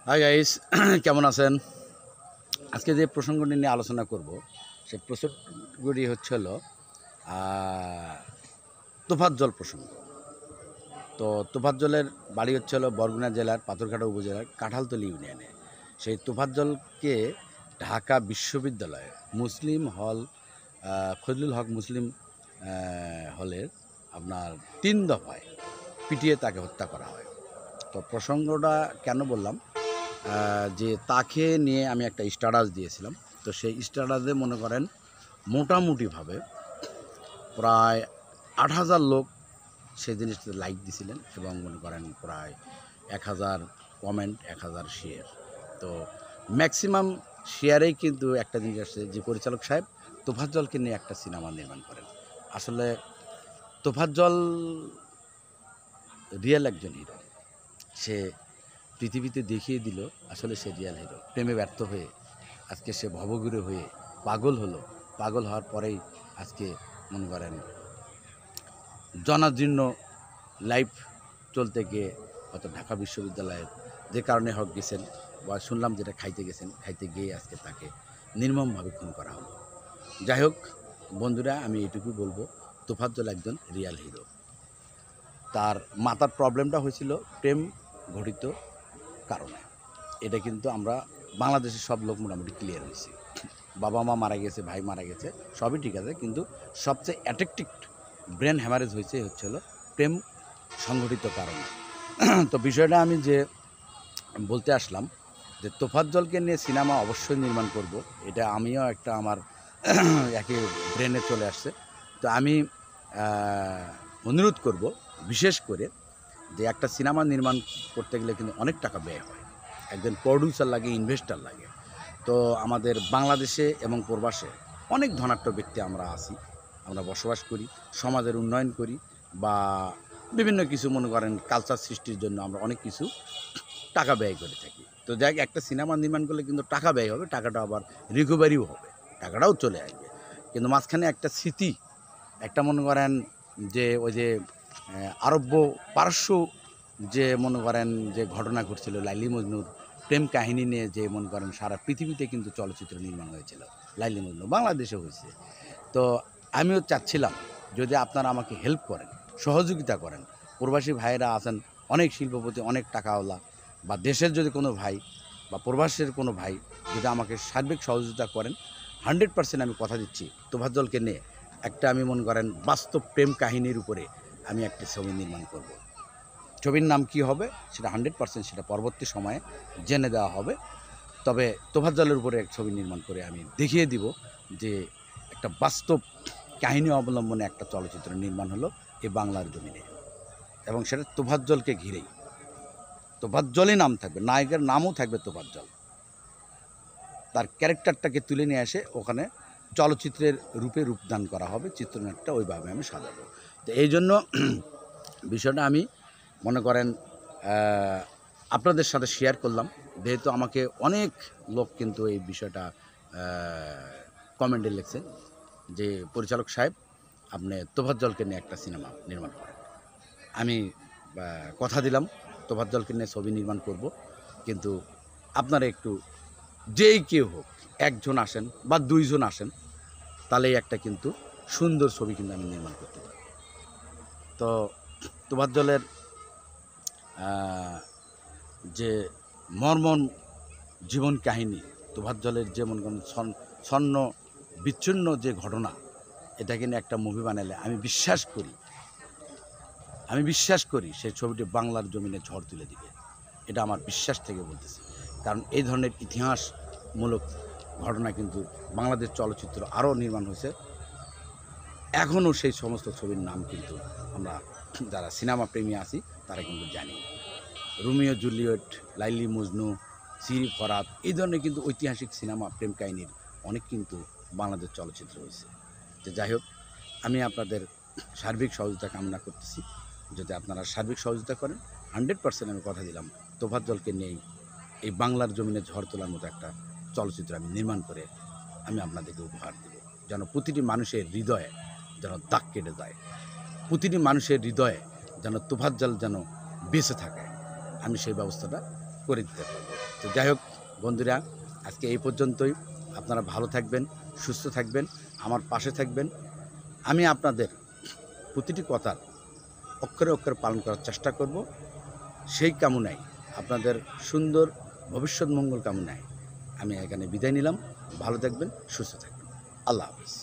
Hi guys কেমন আছেন? আজকে যে প্রসঙ্গটি নিয়ে আলোচনা করব সেই প্রসঙ্গটি হলো তোফাজ্জল প্রসঙ্গ। তো তোফাজ্জলের বাড়ি হলো বরগুনা জেলার পাথরঘাটা উপজেলার কাঁঠালতলী ইউনিয়নে। সেই তোফাজ্জলকে ঢাকা বিশ্ববিদ্যালয়ে মুসলিম হল ফজলুল হক মুসলিম হলের আপনার 3 দফায় পিটিয়ে তাকে হত্যা করা হয়। তো প্রসঙ্গটা কেন বললাম, যে তাকে নিয়ে আমি একটা স্ট্যাটাস দিয়েছিলাম। তো সেই স্ট্যাটাসে মনে করেন মোটামুটিভাবে প্রায় 8,000 লোক সেই জিনিসটাতে লাইক দিছিলেন এবং মনে করেন প্রায় 1,000 কমেন্ট, 1,000 শেয়ার। তো ম্যাক্সিমাম শেয়ারেই কিন্তু একটা জিনিস আসছে যে পরিচালক সাহেব তোফাজ্জলকে নিয়ে একটা সিনেমা নির্মাণ করেন। আসলে তোফাজ্জল রিয়েল একজন হিরো। সে পৃথিবীতে দেখিয়ে দিল আসলে সে রিয়াল হিরো। প্রেমে ব্যর্থ হয়ে আজকে সে ভবঘুরে হয়ে পাগল হলো। পাগল হওয়ার পরেই আজকে মনে করেন জনাজীর্ণ লাইফ চলতে গিয়ে হয়তো ঢাকা বিশ্ববিদ্যালয়ের যে কারণে হোক গেছেন বা শুনলাম যেটা খাইতে গেছেন, খাইতে গিয়ে আজকে তাকে নির্মমভাবে খুন করা হলো। যাই হোক বন্ধুরা, আমি এটুকুই বলবো, তোফাজ্জল একজন রিয়াল হিরো। তার মাথার প্রবলেমটা হয়েছিল প্রেম ঘটিত কারণে। এটা কিন্তু আমরা বাংলাদেশের সব লোক মোটামুটি ক্লিয়ার হয়েছি। বাবা মা মারা গেছে, ভাই মারা গেছে, সবই ঠিক আছে, কিন্তু সবচেয়ে অ্যাট্রাক্টিভ ব্রেন হ্যামারেজ হলো প্রেম সংঘটিত কারণে। তো বিষয়টা আমি যে বলতে আসলাম যে তোফাজ্জলকে নিয়ে সিনেমা অবশ্যই নির্মাণ করব, এটা আমিও একটা আমার একই ব্রেনে চলে আসছে। তো আমি অনুরোধ করব বিশেষ করে যে একটা সিনেমা নির্মাণ করতে গেলে কিন্তু অনেক টাকা ব্যয় হয়, একজন প্রডিউসার লাগে, ইনভেস্টার লাগে। তো আমাদের বাংলাদেশে এবং প্রবাসে অনেক ধনাঢ্য ব্যক্তি আমরা আছি, আমরা বসবাস করি, সমাজের উন্নয়ন করি বা বিভিন্ন কিছু মনে করেন কালচার সৃষ্টির জন্য আমরা অনেক কিছু টাকা ব্যয় করে থাকি। তো যাই হোক, একটা সিনেমা নির্মাণ করলে কিন্তু টাকা ব্যয় হবে, টাকাটা আবার রিকভারিও হবে, টাকাটাও চলে আসবে, কিন্তু মাঝখানে একটা স্মৃতি, একটা মনে করেন যে ওই যে আরব্য পারস্য যে মনে করেন যে ঘটনা ঘটছিল লাইলি মজনুর প্রেম কাহিনী নিয়ে, যে মনে করেন সারা পৃথিবীতে কিন্তু চলচ্চিত্র নির্মাণ হয়েছিল, লাইলি মজনু বাংলাদেশে হয়েছে। তো আমিও চাচ্ছিলাম যদি আপনারা আমাকে হেল্প করেন, সহযোগিতা করেন, প্রবাসী ভাইয়েরা আছেন অনেক শিল্পপতি, অনেক টাকাওয়ালা, বা দেশের যদি কোনো ভাই বা প্রবাসের কোনো ভাই যদি আমাকে সার্বিক সহযোগিতা করেন, 100% আমি কথা দিচ্ছি তোফাজ্জলকে নিয়ে একটা আমি মনে করেন বাস্তব প্রেম কাহিনীর উপরে আমি একটা ছবি নির্মাণ করব। ছবির নাম কি হবে সেটা 100% সেটা পরবর্তী সময়ে জেনে দেওয়া হবে। তবে তোফাজ্জলের উপরে এক ছবি নির্মাণ করে আমি দেখিয়ে দিব যে একটা বাস্তব কাহিনী অবলম্বনে একটা চলচ্চিত্র নির্মাণ হলো এই বাংলার জমিনে, এবং সেটা তোফাজ্জলকে ঘিরেই। তোফাজ্জলই নাম থাকবে, নায়কের নামও থাকবে তোফাজ্জল। তার ক্যারেক্টারটাকে তুলে নিয়ে এসে ওখানে চলচ্চিত্রের রূপে রূপদান করা হবে, চিত্রনাট্যটা ওইভাবে আমি সাজাবো। তো এই জন্য বিষয়টা আমি মনে করেন আপনাদের সাথে শেয়ার করলাম, যেহেতু আমাকে অনেক লোক কিন্তু এই বিষয়টা কমেন্টে লিখছে যে পরিচালক সাহেব আপনি তোফাজ্জলকে নিয়ে একটা সিনেমা নির্মাণ করেন। আমি কথা দিলাম তোফাজ্জলকে নিয়ে ছবি নির্মাণ করব, কিন্তু আপনারা একটু যেই কেউ হোক, একজন আসেন বা 2 জন আসেন, তাহলেই একটা কিন্তু সুন্দর ছবি কিন্তু আমি নির্মাণ করতে পারি। তো তোফাজ্জলের যে মর্মন জীবন কাহিনী, তোফাজ্জলের যে মনে করেন ছন্ন বিচ্ছিন্ন যে ঘটনা, এটাকে নিয়ে একটা মুভি বানালে আমি বিশ্বাস করি সেই ছবিটি বাংলার জমিনে ঝড় তুলে দিবে। এটা আমার বিশ্বাস থেকে বলতেছি, কারণ এই ধরনের ইতিহাসমূলক ঘটনা কিন্তু বাংলাদেশ চলচ্চিত্র আরও নির্মাণ হয়েছে। এখনও সেই সমস্ত ছবির নাম কিন্তু আমরা যারা সিনেমা প্রেমী আছি তারা কিন্তু জানি। রোমিও জুলিয়েট, লাইলি মজনু, সিরি ফরাত, এই ধরনের কিন্তু ঐতিহাসিক সিনেমা প্রেম কাহিনীর অনেক কিন্তু বাংলাদেশ চলচ্চিত্র হয়েছে। তো যাই হোক, আমি আপনাদের সার্বিক সহযোগিতা কামনা করতেছি। যদি আপনারা সার্বিক সহযোগিতা করেন, 100% আমি কথা দিলাম তোফাজ্জলকে নিয়েই এই বাংলার জমিনে ঝড় তোলার মতো একটা চলচ্চিত্র আমি নির্মাণ করে আমি আপনাদেরকে উপহার দেব, যেন প্রতিটি মানুষের হৃদয়ে যেন দাগ কেটে যায়, প্রতিটি মানুষের হৃদয়ে যেন তোফাজ্জল যেন বেঁচে থাকে, আমি সেই ব্যবস্থাটা করে দিতে পারব। তো যাই হোক বন্ধুরা, আজকে এই পর্যন্তই। আপনারা ভালো থাকবেন, সুস্থ থাকবেন, আমার পাশে থাকবেন। আমি আপনাদের প্রতিটি কথার অক্ষরে অক্ষরে পালন করার চেষ্টা করব। সেই কামনায়, আপনাদের সুন্দর ভবিষ্যৎ মঙ্গল কামনায় আমি এখানে বিদায় নিলাম। ভালো থাকবেন, সুস্থ থাকবেন। আল্লাহ হাফিজ।